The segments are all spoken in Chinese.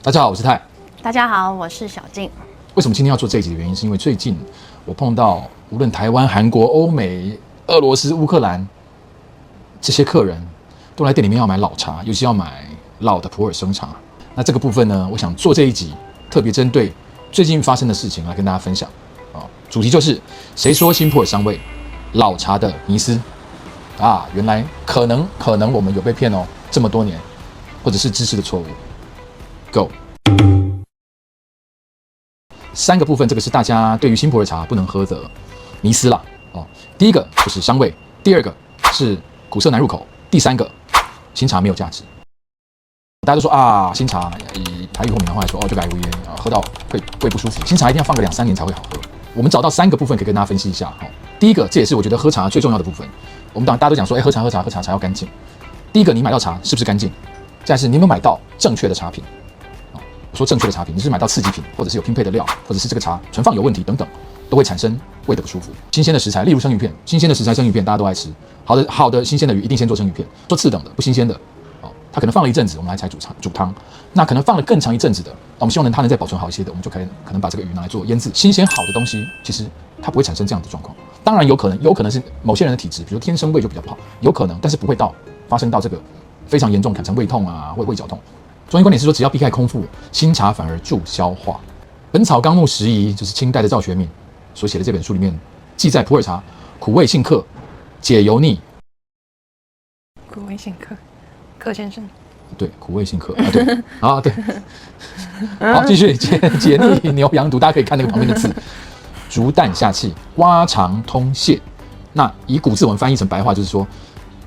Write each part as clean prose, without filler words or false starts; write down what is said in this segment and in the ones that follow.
大家好，我是泰。大家好，我是小静。为什么今天要做这一集的原因，是因为最近我碰到无论台湾、韩国、欧美、俄罗斯、乌克兰这些客人，都来店里面要买老茶，尤其要买老的普洱生茶。那这个部分呢，我想做这一集，特别针对最近发生的事情来跟大家分享。主题就是谁说新普洱香味，老茶的迷思啊！原来可能我们有被骗哦，这么多年，或者是知识的错误。Go。3个部分，这个是大家对于新普洱茶不能喝的迷思啦。第一个就是香味，第二个是苦涩难入口，第3个新茶没有价值。大家都说啊，新茶以台语或闽南话来说，就改无烟喝到会胃不舒服。新茶一定要放个2-3年才会好喝。我们找到3个部分可以跟大家分析一下。第一个，这也是我觉得喝茶最重要的部分。我们大家都讲说，喝茶要干净。第一个，你买到茶是不是干净？再来是你有没有买到正确的茶品？我说正确的茶品，你是买到次级品，或者是有拼配的料，或者是这个茶存放有问题等等，都会产生胃的不舒服。新鲜的食材，例如生鱼片，新鲜的食材生鱼片大家都爱吃。好的新鲜的鱼一定先做生鱼片，做次等的不新鲜的，它可能放了一阵子，我们来才煮汤。那可能放了更长一阵子的，我们希望它能再保存好一些的，我们就可能把这个鱼拿来做腌制。新鲜好的东西，其实它不会产生这样的状况。当然有可能是某些人的体质，比如天生胃就比较不好，有可能，但是不会发生到这个非常严重，产生胃痛啊或胃绞痛。中医观点是说，只要避开空腹，新茶反而助消化。《本草纲目拾遗》就是清代的赵学敏所写的这本书里面记载，普洱茶苦味性克，解油腻。苦味性克，克先生。对，苦味性克啊，对啊，对。好，继续解腻牛羊肚，大家可以看那个旁边的字，逐啖下气，刮肠通泻。那以古字我们翻译成白话，就是说，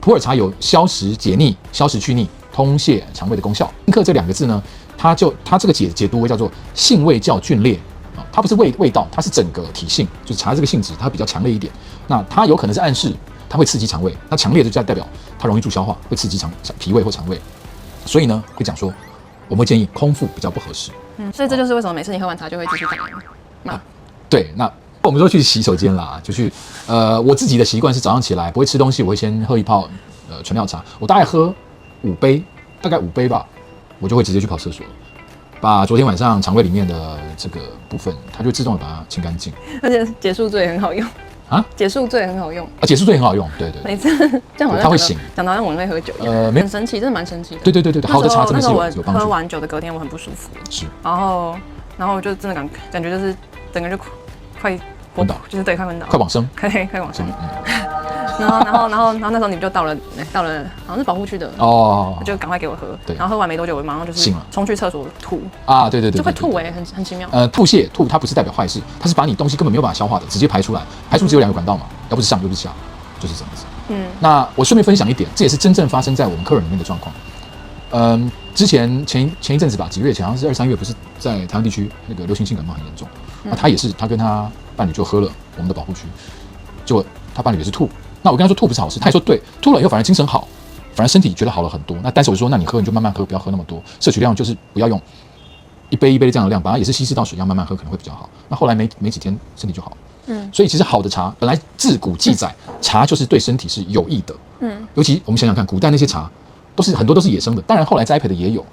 普洱茶有消食解腻、消食去腻、通泻肠胃的功效。性克这2个字呢，它这个解读为叫做性味较峻烈啊，它不是味道，它是整个体性，就是茶这个性质它比较强烈一点。那它有可能是暗示它会刺激肠胃，那强烈就代表它容易助消化，会刺激脾胃或肠胃。所以呢，会讲说，我们会建议空腹比较不合适。所以这就是为什么每次你喝完茶就会继续干。对，那我们说去洗手间啦，就去我自己的习惯是早上起来不会吃东西，我会先喝一泡纯料茶，我大概喝5杯，大概5杯吧，我就会直接去跑厕所了，把昨天晚上肠胃里面的这个部分，它就会自动的把它清干净。而且解宿醉很好用啊，解宿醉很好用啊，解宿醉很好用，对。每次这样好像它会醒，讲到像我很会喝酒，很神奇，真的蛮神奇的。对，好的茶真的是有帮助。我喝完酒的隔天我很不舒服，是，然后我就真的感觉就是整个就快昏倒，就是对，快昏倒，快往生，快往生。然后那时候你们就到了好像是保护区的哦，就赶快给我喝。对，然后喝完没多久，我马上就是冲去厕所吐啊，对，就会吐很奇妙。吐泻它不是代表坏事，它是把你东西根本没有办法消化的直接排出来，排出只有2个管道嘛，要不是上又不是下，就是这样子。那我顺便分享一点，这也是真正发生在我们客人里面的状况。之前一阵子吧，几个月前好像是2-3月，不是在台湾地区那个流行性感冒很严重，那他也是他跟他伴侣就喝了我们的保护区，结果他伴侣也是吐。那我跟他说吐不是好事，他也说对，吐了以后反而精神好，反而身体觉得好了很多。那但是我说，那你喝你就慢慢喝，不要喝那么多，摄取量就是不要用一杯这样的量，把它也是稀释到水一样慢慢喝可能会比较好。那后来没几天身体就好。所以其实好的茶本来自古记载，茶就是对身体是有益的。尤其我们想想看，古代那些茶很多都是野生的，当然后来栽培的也有，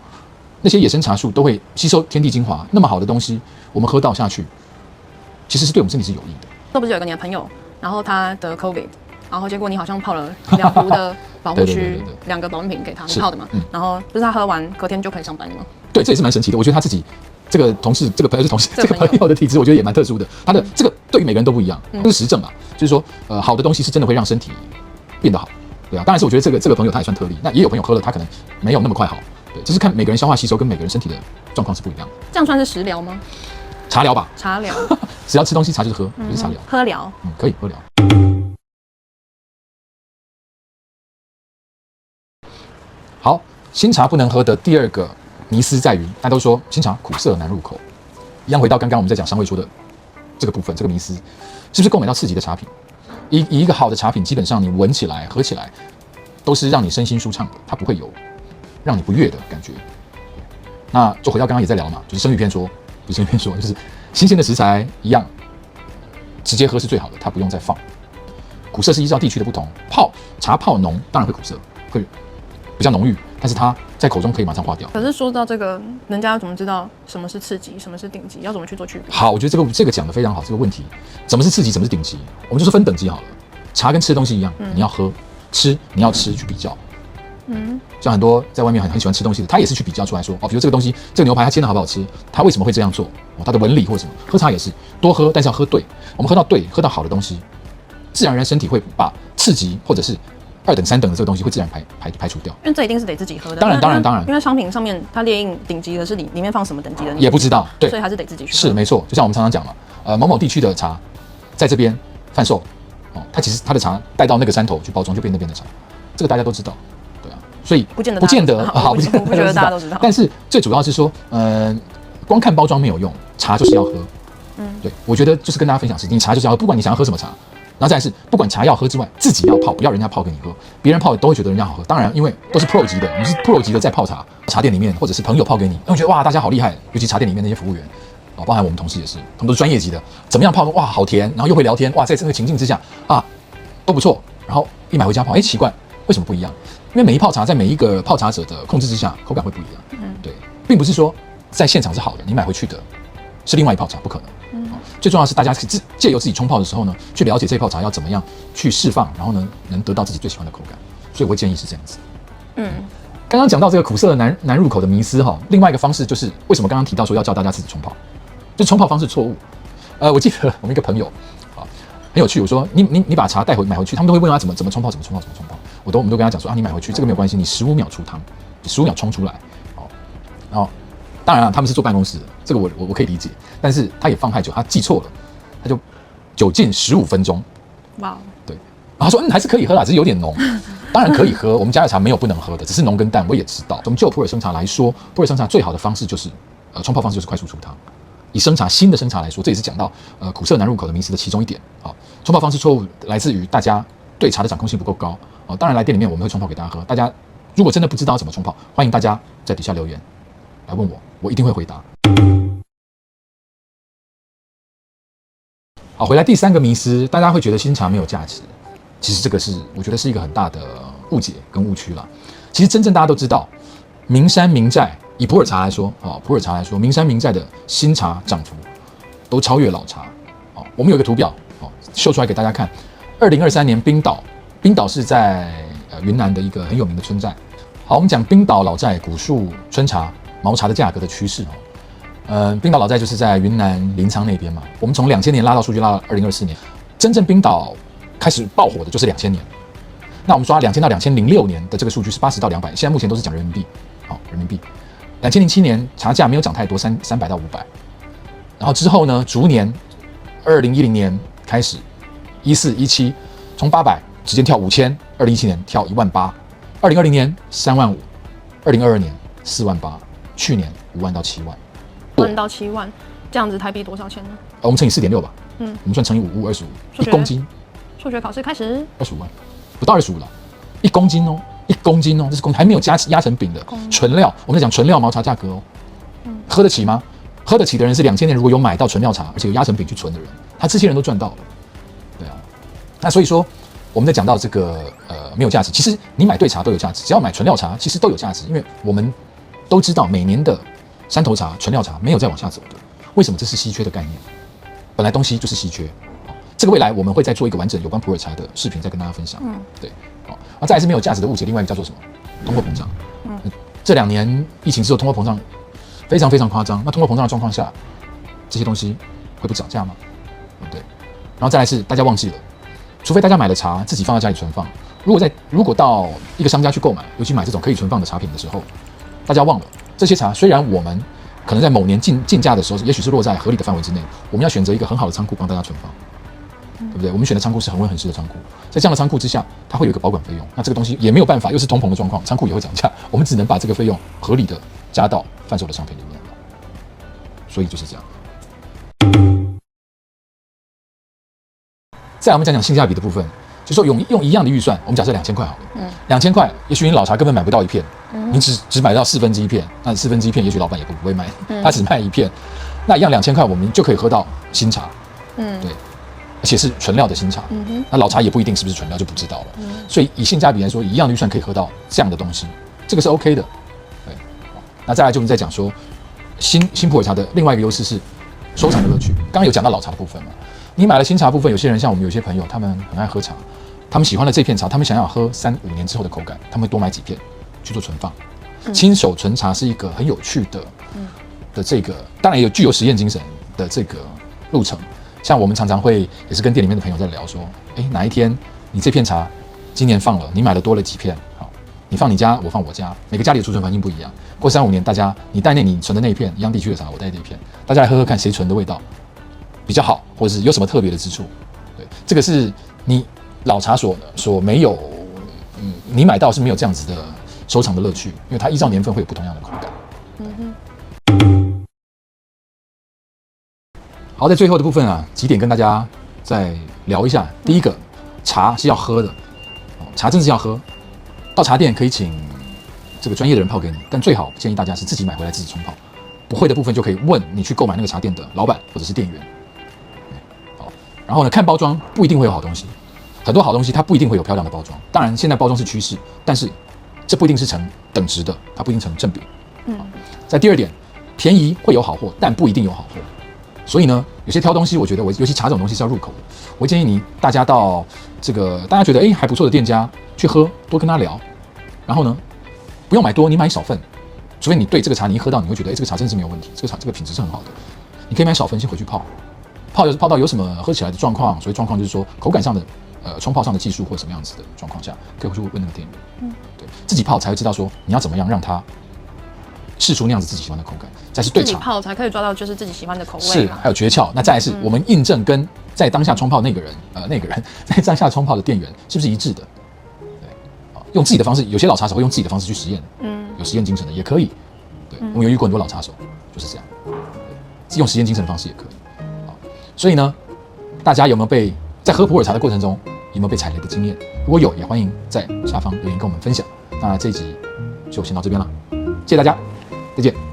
那些野生茶树都会吸收天地精华，那么好的东西我们喝到下去，其实是对我们身体是有益的。这不是有个你的朋友，然后他得 COVID。然后结果你好像泡了2壶的保护区，2个保温瓶给他，你泡的嘛？然后就是他喝完隔天就可以上班了吗？对，这也是蛮神奇的。我觉得他自己这个朋友的体质，我觉得也蛮特殊的。他的这个对于每个人都不一样，这是实证嘛。就是说，好的东西是真的会让身体变得好，对啊。当然是我觉得这个朋友他也算特例。那也有朋友喝了，他可能没有那么快好，对，就是看每个人消化吸收跟每个人身体的状况是不一样的。这样算是食疗吗？茶疗吧，茶疗，只要吃东西，茶就是喝，不是茶疗。喝疗，可以喝疗。好，新茶不能喝的第2个迷思在于，大家都说新茶苦涩难入口。一样回到刚刚我们在讲香味说的这个部分，这个迷思是不是购买到次级的茶品？以一个好的茶品，基本上你闻起来、喝起来都是让你身心舒畅的，它不会有让你不悦的感觉。那就回到刚刚也在聊嘛，就是生鱼片说，不是生鱼片说，就是新鲜的食材一样，直接喝是最好的，它不用再放。苦涩是依照地区的不同，茶泡浓当然会苦涩，会比较浓郁，但是它在口中可以马上化掉。可是说到这个，人家要怎么知道什么是次级，什么是顶级？要怎么去做区别？好，我觉得这个讲得非常好，这个问题，什么是次级，什么是顶级？我们就说分等级好了。茶跟吃的东西一样，你要喝，你要吃去比较。像很多在外面很喜欢吃东西的，他也是去比较出来说，比如这个东西，这个牛排它煎的好不好吃，它为什么会这样做，它的纹理或什么。喝茶也是多喝，但是要喝对。我们喝到对，喝到好的东西，自然而然身体会把次级或者是2等3等的这个东西会自然排除掉。因为这一定是得自己喝的。当然，因为商品上面它列印顶级的是里面放什么等级的，也不知道，对，所以还是得自己去喝。是没错，就像我们常常讲嘛，某某地区的茶在这边贩售，它其实它的茶带到那个山头去包装，就变那边的茶，这个大家都知道。所以不见得好，我不觉得大家都知道。但是最主要是说，光看包装没有用，茶就是要喝。对，我觉得就是跟大家分享是，你茶就是要喝，不管你想要喝什么茶，然后再来是，不管茶要喝之外，自己要泡，不要人家泡给你喝，别人泡都会觉得人家好喝。当然，因为都是 pro 级的，你是 pro 级的在泡茶，茶店里面或者是朋友泡给你，我觉得哇，大家好厉害，尤其茶店里面那些服务员，包含我们同事也是，他们都是专业级的，怎么样泡哇好甜，然后又会聊天，哇，在这个情境之下都不错，然后一买回家泡，奇怪，为什么不一样？因为每一泡茶在每一个泡茶者的控制之下，口感会不一样。对，并不是说在现场是好的，你买回去的是另外一泡茶，不可能。最重要的是大家借由自己冲泡的时候呢，去了解这泡茶要怎么样去释放，然后呢，能得到自己最喜欢的口感。所以我会建议是这样子。刚刚讲到这个苦涩的难入口的迷思另外一个方式就是为什么刚刚提到说要教大家自己冲泡，就冲泡方式错误。我记得我们一个朋友很有趣，我说你把茶买回去，他们都会问他怎么冲泡，我们都跟他讲说你买回去这个没有关系，你15秒出汤，你15秒冲出来，然后当然他们是坐办公室的，这个我可以理解，但是他也放太久，他记错了，他就酒浸15分钟，哇，对，然后他说还是可以喝啦，只是有点浓，当然可以喝，我们家的茶没有不能喝的，只是浓跟淡我也知道。我们就普洱生茶来说，普洱生茶最好的方式就是冲泡方式就是快速出汤。以新的生茶来说，这也是讲到苦涩难入口的迷思的其中一点。冲泡方式错误来自于大家对茶的掌控性不够高。当然来店里面我们会冲泡给大家喝，大家如果真的不知道怎么冲泡，欢迎大家在底下留言来问我一定会回答。好，回来第3个迷思，大家会觉得新茶没有价值，其实这个我觉得是一个很大的误解跟误区啦。其实真正大家都知道，名山名寨。以普洱茶来说，名山名寨的新茶涨幅都超越老茶。我们有一个图表秀出来给大家看。2023年冰岛是在云南的一个很有名的村寨。好，我们讲冰岛老寨古树春茶毛茶的价格的趋势。冰岛老寨就是在云南临沧那边嘛。我们从2000年拉到数据拉到2024年，真正冰岛开始爆火的就是2000年。那我们抓2000到2006年的这个数据是80到200，现在目前都是讲人民币。人民币。2007年茶价没有涨太多，300到500，然后之后呢，逐年，2010年开始，14、17从800直接跳5000，2017年跳18000，2020年35000，2022年48000，去年5万到7万，5万到7万，这样子台币多少钱呢？我们乘以4.6吧，我们算乘以5，25，1公斤，数学考试开始，25万，不到25了，1公斤哦。1公斤这是公斤，还没有压成饼的纯料。我们在讲纯料毛茶价格喝得起吗？喝得起的人是2000年如果有买到纯料茶，而且有压成饼去存的人，这些人都赚到了。对啊，那所以说我们在讲到这个没有价值，其实你买对茶都有价值，只要买纯料茶其实都有价值，因为我们都知道每年的山头茶、纯料茶没有再往下走的，为什么？这是稀缺的概念，本来东西就是稀缺。这个未来我们会再做一个完整有关普洱茶的视频，再跟大家分享。对。再来是没有价值的误解，另外一个叫做什么？通货膨胀。这2年疫情之后，通货膨胀非常非常夸张。那通货膨胀的状况下，这些东西会不涨价吗？对。然后再来是大家忘记了，除非大家买了茶自己放在家里存放。如果到一个商家去购买，尤其买这种可以存放的茶品的时候，大家忘了这些茶虽然我们可能在某年进价的时候，也许是落在合理的范围之内，我们要选择一个很好的仓库帮大家存放。对不对？我们选的仓库是恒温恒湿的仓库，在这样的仓库之下，它会有一个保管费用。那这个东西也没有办法，又是通膨的状况，仓库也会涨价，我们只能把这个费用合理的加到贩售的商品里面。所以就是这样。再来我们讲性价比的部分，就是说用一样的预算，我们假设2000块好了，2000块，也许你老茶根本买不到一片，你只买到1/4一片，那1/4一片，也许老板也不会卖，他只卖一片，那一样2000块，我们就可以喝到新茶，对。而且是纯料的新茶，那老茶也不一定是不是纯料就不知道了。所以以性价比来说，一样的预算可以喝到这样的东西，这个是 OK 的。那再来就我们在讲说新普洱茶的另外一个优势是收藏的乐趣。刚刚有讲到老茶的部分嘛，你买了新茶部分，有些人像我们有些朋友，他们很爱喝茶，他们喜欢了这片茶，他们想要喝3-5年之后的口感，他们会多买几片去做存放。亲手存茶是一个很有趣的这个，当然也有具有实验精神的这个路程。像我们常常会也是跟店里面的朋友在聊说，哪一天你这片茶今年放了，你买了多了几片，好，你放你家，我放我家，每个家里的储存环境不一样。过3-5年，大家你带你存的那一片一样地区的茶，我带这一片，大家来喝喝看谁存的味道比较好，或者是有什么特别的之处。对，这个是你老茶所没有，你买到是没有这样子的收藏的乐趣，因为它依照年份会有不同样的口感。好，在最后的部分啊，几点跟大家再聊一下。第一个，茶是要喝的，茶真的是要喝。到茶店可以请这个专业的人泡给你，但最好建议大家是自己买回来自己冲泡。不会的部分就可以问你去购买那个茶店的老板或者是店员。好，然后呢，看包装不一定会有好东西，很多好东西它不一定会有漂亮的包装。当然，现在包装是趋势，但是这不一定是成等值的，它不一定成正比。在第二点，便宜会有好货，但不一定有好货。所以呢，有些挑东西，我觉得尤其茶这种东西是要入口的。我建议大家到这个大家觉得还不错的店家去喝，多跟他聊。然后呢，不用买多，你买少份。除非你对这个茶你一喝到你会觉得这个茶真是没有问题，这个品质是很好的，你可以买少份先回去泡到有什么喝起来的状况。所以状况就是说口感上的冲泡上的技术或什么样子的状况下，可以回去问那个店员。对，自己泡才会知道说你要怎么样让它试出那样子自己喜欢的口感，再是对茶自己泡才可以抓到就是自己喜欢的口味。是，还有诀窍。那再来是我们印证跟在当下冲泡那个人在当下冲泡的店员是不是一致的？对，用自己的方式，有些老茶手会用自己的方式去实验，有实验精神的也可以。对，我们有遇过很多老茶手就是这样，用实验精神的方式也可以。好，所以呢，大家有没有在喝普洱茶的过程中有没有被踩雷的经验？如果有，也欢迎在下方留言跟我们分享。那这一集就先到这边了，谢谢大家。再见。